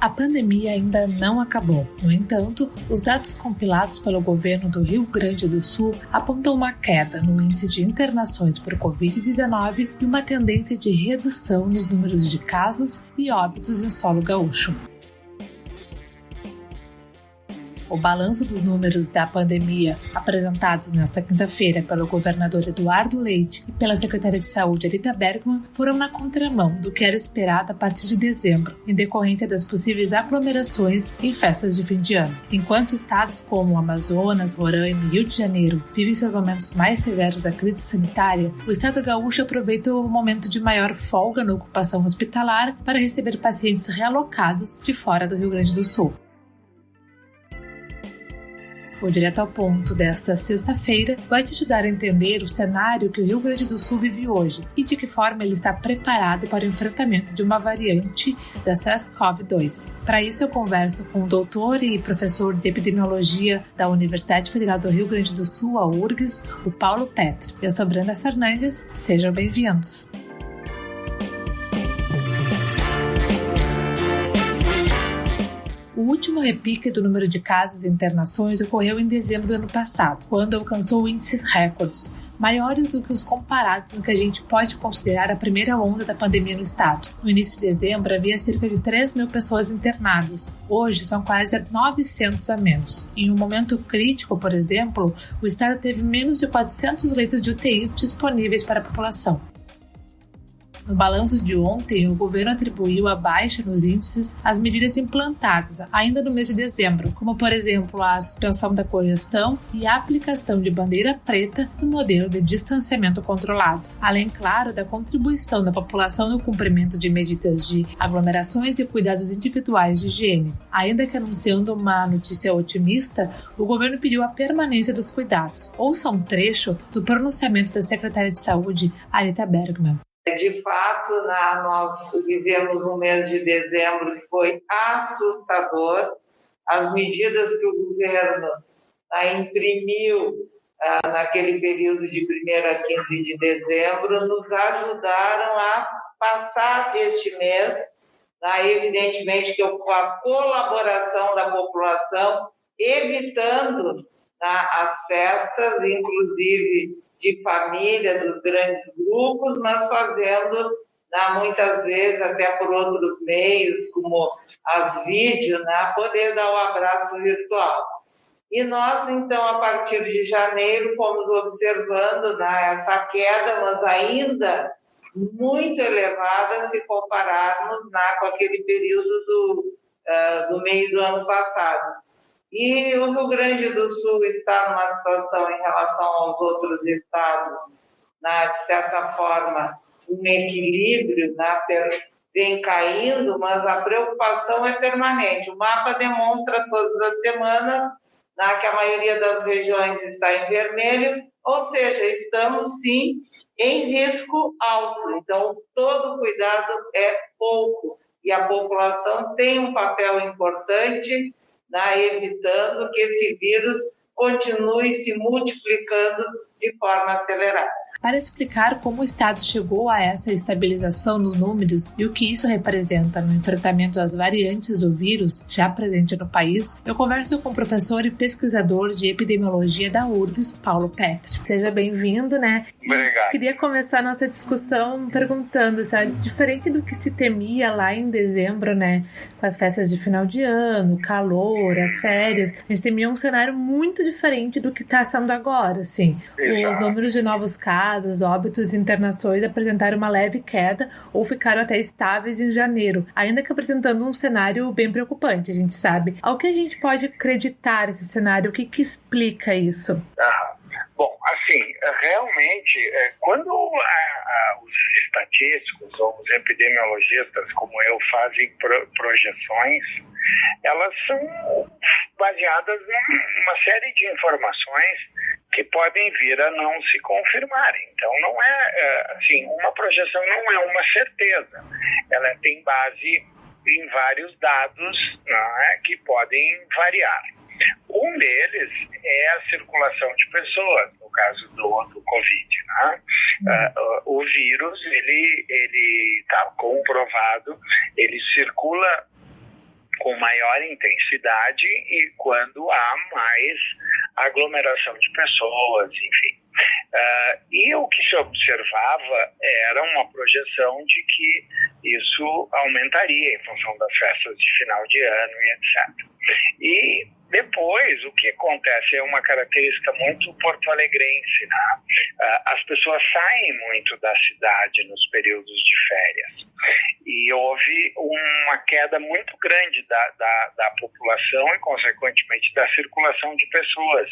A pandemia ainda não acabou. No entanto, os dados compilados pelo governo do Rio Grande do Sul apontam uma queda no índice de internações por Covid-19 e uma tendência de redução nos números de casos e óbitos em solo gaúcho. O balanço dos números da pandemia apresentados nesta quinta-feira pelo governador Eduardo Leite e pela secretária de Saúde Anita Bergman foram na contramão do que era esperado a partir de dezembro, em decorrência das possíveis aglomerações em festas de fim de ano. Enquanto estados como Amazonas, Roraima e Rio de Janeiro vivem seus momentos mais severos da crise sanitária, o estado gaúcho aproveita o momento de maior folga na ocupação hospitalar para receber pacientes realocados de fora do Rio Grande do Sul. O Direto ao Ponto desta sexta-feira vai te ajudar a entender o cenário que o Rio Grande do Sul vive hoje e de que forma ele está preparado para o enfrentamento de uma variante da SARS-CoV-2. Para isso, eu converso com o doutor e professor de epidemiologia da Universidade Federal do Rio Grande do Sul, a URGS, o Paulo Petri. Eu sou Brenda Fernandes, sejam bem-vindos. O último repique do número de casos e internações ocorreu em dezembro do ano passado, quando alcançou índices recordes, maiores do que os comparados no que a gente pode considerar a primeira onda da pandemia no estado. No início de dezembro, havia cerca de 3 mil pessoas internadas. Hoje, são quase 900 a menos. Em um momento crítico, por exemplo, o estado teve menos de 400 leitos de UTIs disponíveis para a população. No balanço de ontem, o governo atribuiu a baixa nos índices às medidas implantadas ainda no mês de dezembro, como, por exemplo, a suspensão da congestão e a aplicação de bandeira preta no modelo de distanciamento controlado, além, claro, da contribuição da população no cumprimento de medidas de aglomerações e cuidados individuais de higiene. Ainda que anunciando uma notícia otimista, o governo pediu a permanência dos cuidados. Ouça um trecho do pronunciamento da secretária de Saúde, Anita Bergman. De fato, nós vivemos um mês de dezembro que foi assustador. As medidas que o governo imprimiu naquele período de 1º a 15 de dezembro nos ajudaram a passar este mês, evidentemente que com a colaboração da população, evitando as festas, inclusive de família, dos grandes grupos, mas fazendo, muitas vezes, até por outros meios, como as vídeos, poder dar um abraço virtual. E nós, então, a partir de janeiro, fomos observando essa queda, mas ainda muito elevada se compararmos com aquele período do meio do ano passado. E o Rio Grande do Sul está numa situação em relação aos outros estados, de certa forma, um equilíbrio, vem caindo, mas a preocupação é permanente. O mapa demonstra todas as semanas que a maioria das regiões está em vermelho, ou seja, estamos sim em risco alto. Então, todo cuidado é pouco e a população tem um papel importante evitando que esse vírus continue se multiplicando de forma acelerada. Para explicar como o Estado chegou a essa estabilização nos números e o que isso representa no enfrentamento às variantes do vírus já presente no país, eu converso com o professor e pesquisador de epidemiologia da URGS, Paulo Petri. Seja bem-vindo, Obrigado. Queria começar a nossa discussão perguntando, diferente do que se temia lá em dezembro, com as festas de final de ano, o calor, as férias, a gente temia um cenário muito diferente do que está sendo agora, assim. Os números de novos casos, óbitos e internações apresentaram uma leve queda ou ficaram até estáveis em janeiro, ainda que apresentando um cenário bem preocupante, a gente sabe. Ao que a gente pode acreditar esse cenário? O que explica isso? Bom, assim, realmente, quando os estatísticos ou os epidemiologistas como eu fazem projeções, elas são baseadas em uma série de informações que podem vir a não se confirmarem. Então, não é, uma projeção não é uma certeza. Ela tem base em vários dados que podem variar. Um deles é a circulação de pessoas, no caso do Covid. O vírus, ele está comprovado, ele circula com maior intensidade e quando há mais aglomeração de pessoas, enfim. E o que se observava era uma projeção de que isso aumentaria em função das festas de final de ano e etc. E depois, o que acontece é uma característica muito porto-alegrense, né? As pessoas saem muito da cidade nos períodos de férias. E houve uma queda muito grande da população e, consequentemente, da circulação de pessoas.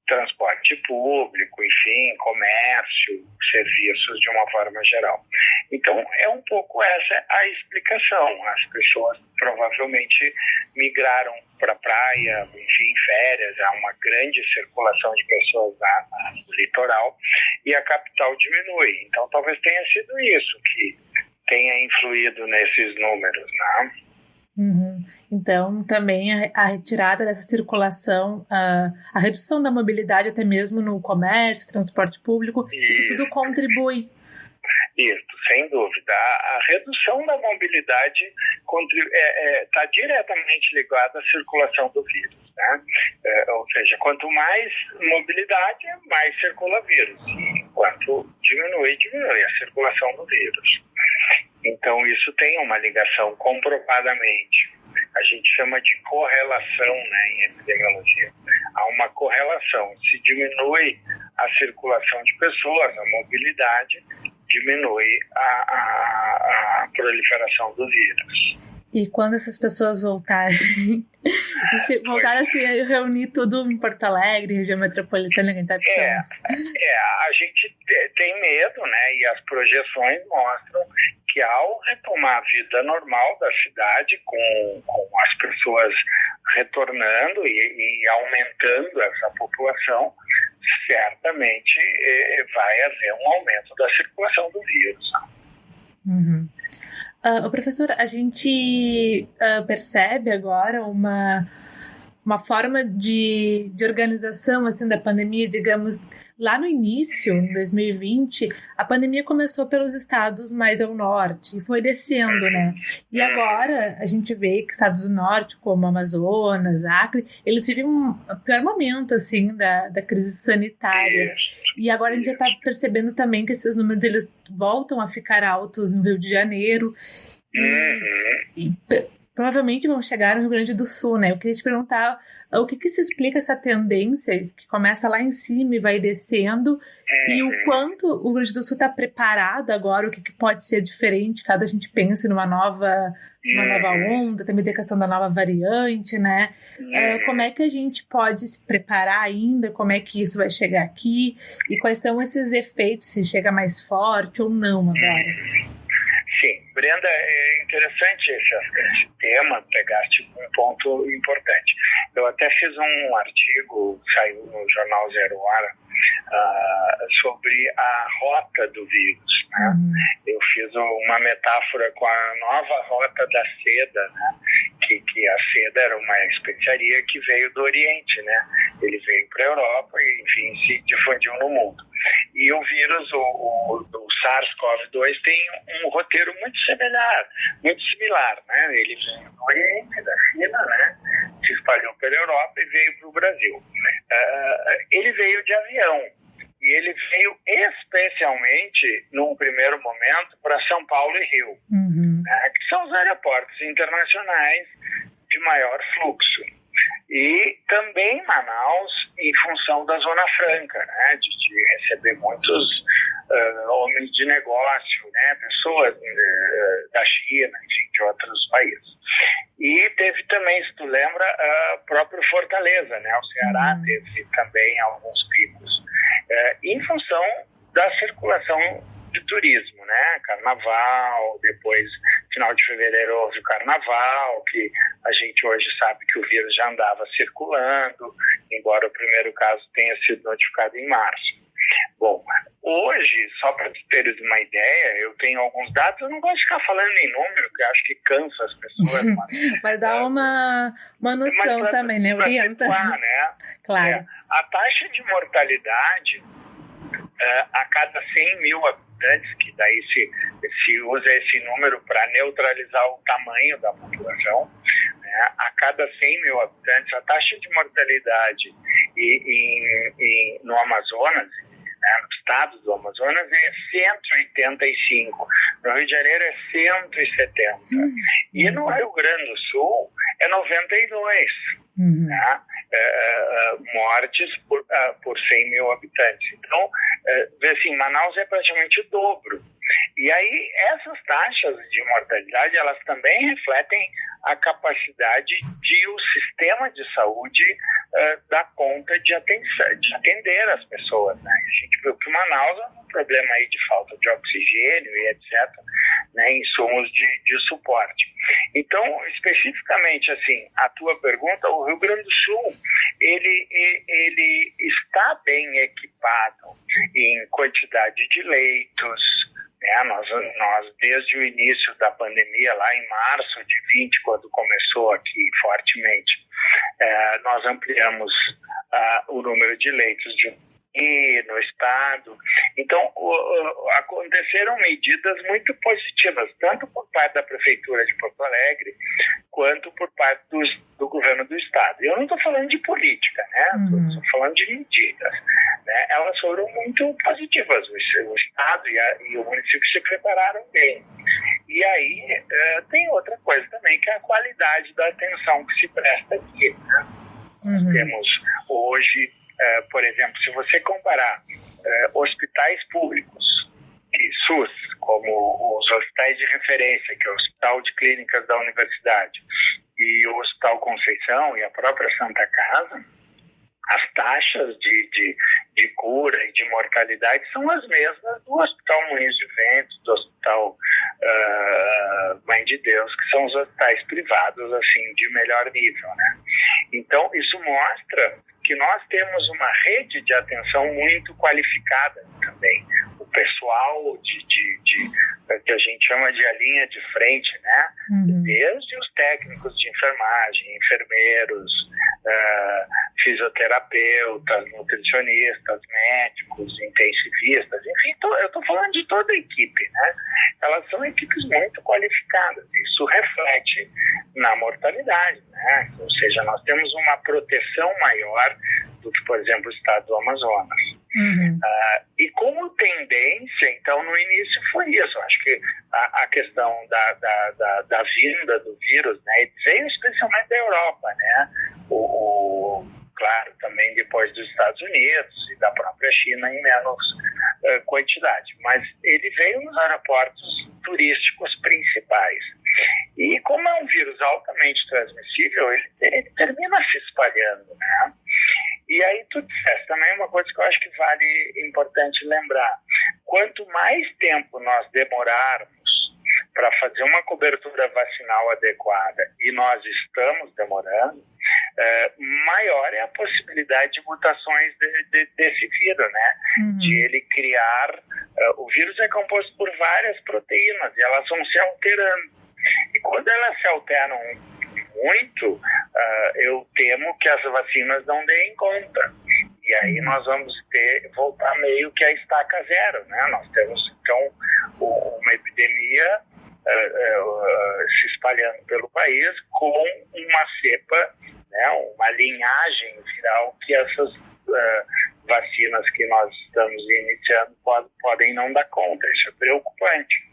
Transporte público, enfim, comércio, serviços de uma forma geral. Então, é um pouco essa a explicação. As pessoas provavelmente migraram para a praia, enfim, férias, há uma grande circulação de pessoas no litoral e a capital diminui. Então, talvez tenha sido isso que tenha influído nesses números, né? Uhum. Então, também a retirada dessa circulação, a redução da mobilidade até mesmo no comércio, transporte público, isso tudo contribui. Isso, sem dúvida. A redução da mobilidade está diretamente ligada à circulação do vírus, né? Ou seja, quanto mais mobilidade, mais circula vírus. E quanto diminui a circulação do vírus. Então, isso tem uma ligação comprovadamente. A gente chama de correlação, né, em epidemiologia. Há uma correlação. Se diminui a circulação de pessoas, a mobilidade, diminui a proliferação do vírus. E quando essas pessoas voltarem, voltarem a se reunir tudo em Porto Alegre, região metropolitana, quem tá pensando? A gente tem medo, né? E as projeções mostram que ao retomar a vida normal da cidade, com as pessoas retornando e aumentando essa população, certamente vai haver um aumento da circulação do vírus. Uhum. Professor, a gente percebe agora uma forma de organização assim, da pandemia, digamos, lá no início, em 2020, a pandemia começou pelos estados mais ao norte e foi descendo, né? E agora a gente vê que estados do norte, como Amazonas, Acre, eles vivem um pior momento, assim, da crise sanitária. E agora a gente já está percebendo também que esses números deles voltam a ficar altos no Rio de Janeiro e provavelmente vão chegar no Rio Grande do Sul, né? Eu queria te perguntar o que se explica essa tendência que começa lá em cima e vai descendo e o quanto o Rio Grande do Sul está preparado agora, o que pode ser diferente caso a gente pense numa nova onda, também tem a questão da nova variante, né? Como é que a gente pode se preparar ainda, como é que isso vai chegar aqui e quais são esses efeitos, se chega mais forte ou não agora? Sim, Brenda, é interessante esse tema, pegaste um ponto importante. Eu até fiz um artigo, saiu no jornal Zero Hora, sobre a rota do vírus, né? Eu fiz uma metáfora com a nova rota da seda, né? Que a seda era uma especiaria que veio do Oriente, né? Ele veio para a Europa e, enfim, se difundiu no mundo. E o vírus, o SARS-CoV-2, tem um roteiro muito similar, né? Ele veio do Oriente, da China, né? Se espalhou pela Europa e veio para o Brasil. Ele veio de avião e ele veio especialmente, num primeiro momento, para São Paulo e Rio, né? Que são os aeroportos internacionais de maior fluxo. E também Manaus, em função da Zona Franca, né, de receber muitos homens de negócio, né, pessoas da China, enfim, de outros países. E teve também, se tu lembra, próprio Fortaleza, né, o Ceará teve também alguns picos, em função da circulação de turismo, né, carnaval, depois final de fevereiro houve o carnaval, que a gente hoje sabe que o vírus já andava circulando, embora o primeiro caso tenha sido notificado em março. Bom, hoje, só para teres uma ideia, eu tenho alguns dados, eu não gosto de ficar falando em número, porque eu acho que cansa as pessoas. Mas dá uma noção também, né? Orienta. Situar, né? Claro. A taxa de mortalidade a cada 100 mil habitantes, que daí se usa esse número para neutralizar o tamanho da população, né? A cada 100 mil habitantes, a taxa de mortalidade no Amazonas, né, no estado do Amazonas, é 185. No Rio de Janeiro é 170. E no Rio Grande do Sul é 92. Né? Mortes por 100 mil habitantes. Então, assim, Manaus é praticamente o dobro. E aí, essas taxas de mortalidade, elas também refletem a capacidade de o sistema de saúde dar conta de atender as pessoas, né? A gente viu que Manaus é um problema aí de falta de oxigênio e etc., né, insumos de suporte. Então, especificamente, assim, a tua pergunta, o Rio Grande do Sul, ele está bem equipado em quantidade de leitos, né? Nós, desde o início da pandemia, lá em março de 20, quando começou aqui fortemente, nós ampliamos o número de leitos no estado. Então, aconteceram medidas muito positivas, tanto por parte da Prefeitura de Porto Alegre, quanto por parte do governo do estado. Eu não estou falando de política, né? Estou falando de medidas, né? Elas foram muito positivas. O estado e o município se prepararam bem. E aí, tem outra coisa também, que é a qualidade da atenção que se presta aqui, né? Nós temos hoje, por exemplo, se você comparar hospitais públicos e SUS, como os hospitais de referência, que é o Hospital de Clínicas da Universidade e o Hospital Conceição e a própria Santa Casa, as taxas de cura e de mortalidade são as mesmas do Hospital Moinhos de Vento, do Hospital Mãe de Deus, que são os hospitais privados assim, de melhor nível, né? Então, isso mostra que nós temos uma rede de atenção muito qualificada também. O pessoal que a gente chama de a linha de frente, né? Desde os técnicos de enfermagem, enfermeiros, fisioterapeutas, nutricionistas, médicos, intensivistas, enfim, eu estou falando de toda a equipe, né? Elas são equipes muito qualificadas. Isso reflete na mortalidade, né? Ou seja, nós temos uma proteção maior do que, por exemplo, o estado do Amazonas. E como tendência, então, no início foi isso. Eu acho que a questão da vinda do vírus, né, ele veio especialmente da Europa, né? Claro, também depois dos Estados Unidos e da própria China em menos quantidade. Mas ele veio nos aeroportos turísticos principais. E como é um vírus altamente transmissível, ele termina se espalhando, né? E aí tu disseste também uma coisa que eu acho que vale importante lembrar. Quanto mais tempo nós demorarmos para fazer uma cobertura vacinal adequada, e nós estamos demorando, maior é a possibilidade de mutações desse vírus, né? De ele criar... o vírus é composto por várias proteínas e elas vão se alterando. E quando elas se alteram muito, eu temo que as vacinas não deem conta. E aí nós vamos voltar meio que a estaca zero, né? Nós temos, então, uma epidemia se espalhando pelo país com uma cepa, né? Uma linhagem viral que essas vacinas que nós estamos iniciando podem não dar conta. Isso é preocupante.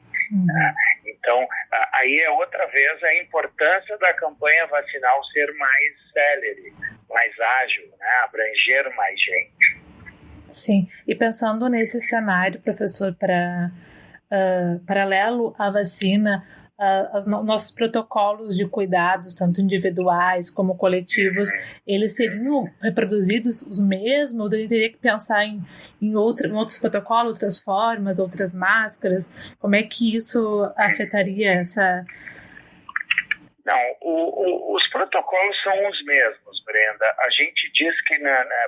Então, aí é outra vez a importância da campanha vacinal ser mais célere, mais ágil, né? Abranger mais gente. Sim, e pensando nesse cenário, professor, paralelo à vacina, nossos protocolos de cuidados, tanto individuais como coletivos, eles seriam reproduzidos os mesmos? Ou teria que pensar em outros protocolos, outras formas, outras máscaras? Como é que isso afetaria essa... Não, os protocolos são os mesmos, Brenda. A gente diz que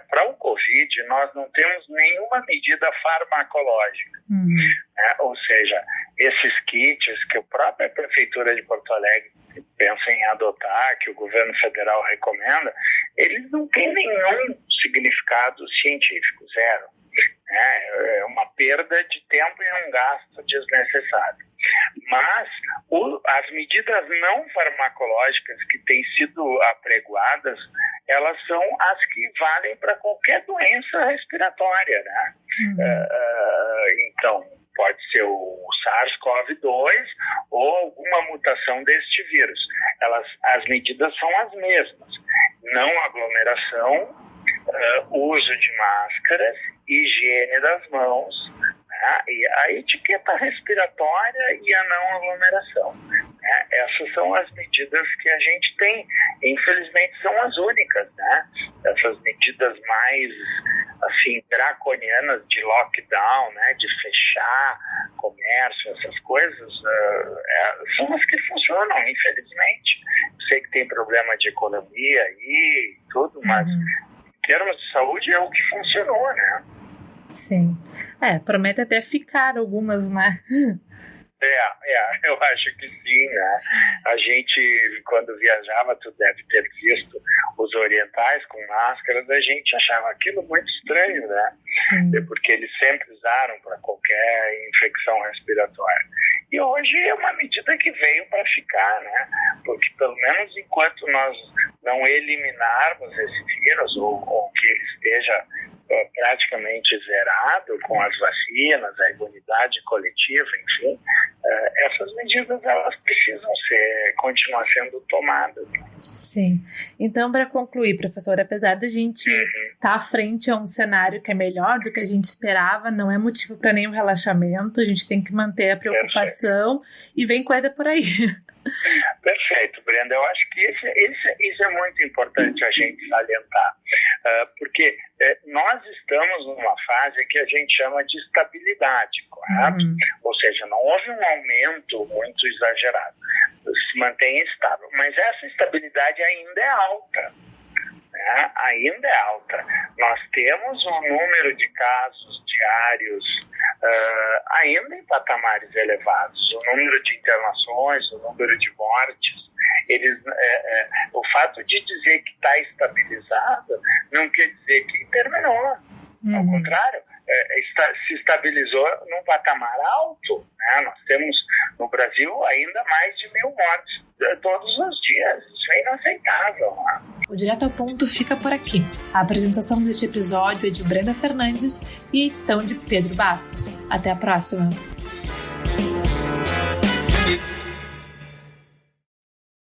para o Covid nós não temos nenhuma medida farmacológica. Né? Ou seja, esses kits que a própria Prefeitura de Porto Alegre pensa em adotar, que o governo federal recomenda, eles não têm nenhum significado científico, zero. É uma perda de tempo e um gasto desnecessário. Mas as medidas não farmacológicas que têm sido apregoadas, elas são as que valem para qualquer doença respiratória, né? Então, pode ser o SARS-CoV-2 ou alguma mutação deste vírus. As medidas são as mesmas. Não aglomeração, uso de máscaras, higiene das mãos, né? E a etiqueta respiratória e a não aglomeração. Né? Essas são as medidas que a gente tem. Infelizmente são as únicas, né? Essas medidas mais assim draconianas de lockdown, né? De fechar comércio, essas coisas, são as que funcionam, infelizmente. Sei que tem problema de economia e tudo, mas em termos de saúde é o que funcionou, né? Sim. Promete até ficar algumas, né? Eu acho que sim, né? A gente, quando viajava, tu deve ter visto os orientais com máscaras, a gente achava aquilo muito estranho, né? Sim. Porque eles sempre usaram para qualquer infecção respiratória. E hoje é uma medida que veio para ficar, né? Porque pelo menos enquanto nós não eliminarmos esse vírus, ou que ele esteja praticamente zerado com as vacinas, a imunidade coletiva, enfim, essas medidas elas precisam continuar sendo tomadas. Sim. Então, para concluir, professor, apesar da gente estar à frente a um cenário que é melhor do que a gente esperava, não é motivo para nenhum relaxamento, a gente tem que manter a preocupação. Perfeito. E vem coisa por aí. Perfeito, Brenda. Eu acho que isso é muito importante a gente salientar, porque nós estamos numa fase que a gente chama de estabilidade, correto? Ou seja, não houve um aumento muito exagerado, se mantém estável, mas essa estabilidade ainda é alta. Ainda é alta. Nós temos um número de casos diários ainda em patamares elevados. O número de internações, o número de mortes, o fato de dizer que está estabilizado não quer dizer que terminou. Ao contrário, se estabilizou num patamar alto. Né? Nós temos no Brasil ainda mais de 1.000 mortes todos os dias. Isso é inaceitável. Né? O Direto ao Ponto fica por aqui. A apresentação deste episódio é de Brenda Fernandes e a edição de Pedro Bastos. Até a próxima!